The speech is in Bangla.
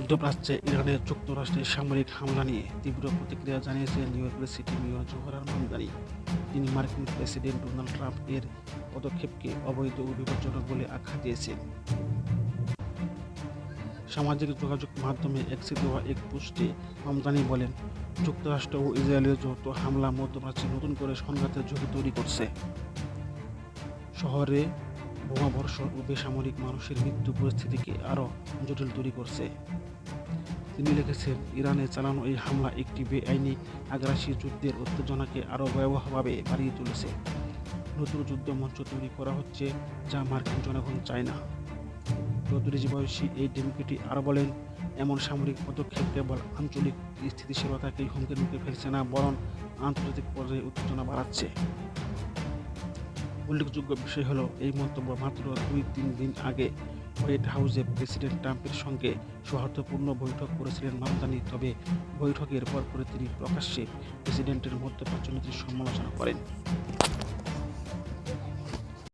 মধ্যপ্রাচ্যে ইরানের যুক্তরাষ্ট্রের সামরিক হামলা নিয়ে তীব্র প্রতিক্রিয়া জানিয়েছেন নিউ ইয়র্কের সিটি মেয়র জোহরার মামদানি। তিনি মার্কিন প্রেসিডেন্ট ডোনাল্ড ট্রাম্প এর পদক্ষেপকে অবৈধ ও বিপজ্জনক বলে আখ্যা দিয়েছেন। সামাজিক যোগাযোগ মাধ্যমে এক্সে দেওয়া এক পোস্টে মামদানি বলেন, যুক্তরাষ্ট্র ও ইসরায়েলের যৌথ হামলা মধ্যপ্রাচ্যে নতুন করে সংঘাতের ঝুঁকি তৈরি করছে। শহরে বোমাবর্ষণ ও বেসামরিক মানুষের মৃত্যু পরিস্থিতিকে আরও জটিল তৈরি করছে। তিনি লিখেছেন, ইরানে চালানো এই হামলা একটি বেআইনি আগ্রাসী যুদ্ধের উত্তেজনাকে আরও ভয়াবহভাবে বাড়িয়ে তুলেছে। নতুন যুদ্ধ মঞ্চ তৈরি করা হচ্ছে, যা মার্কিন জনগণ চায় না। 34 বয়সী এই ডেমোক্রেটটি আরও বলেন, এমন সামরিক পদক্ষেপ কেবল আঞ্চলিক স্থিতিশীলতাকেই হুমকির মুখে ফেলছে না, বরং আন্তর্জাতিক পর্যায়ে উত্তেজনা বাড়াচ্ছে। উল্লেখযোগ্য বিষয় হলো, এই মন্তব্য মাত্র 2-3 দিন আগে হোয়াইট হাউসে প্রেসিডেন্ট ট্রাম্পের সঙ্গে সৌহার্দ্যপূর্ণ বৈঠক করেছিলেন মামদানি। তবে বৈঠকের পরপরই তিনি প্রকাশ্যে প্রেসিডেন্টের মধ্যপ্রাচ্য নীতির সমালোচনা করেন।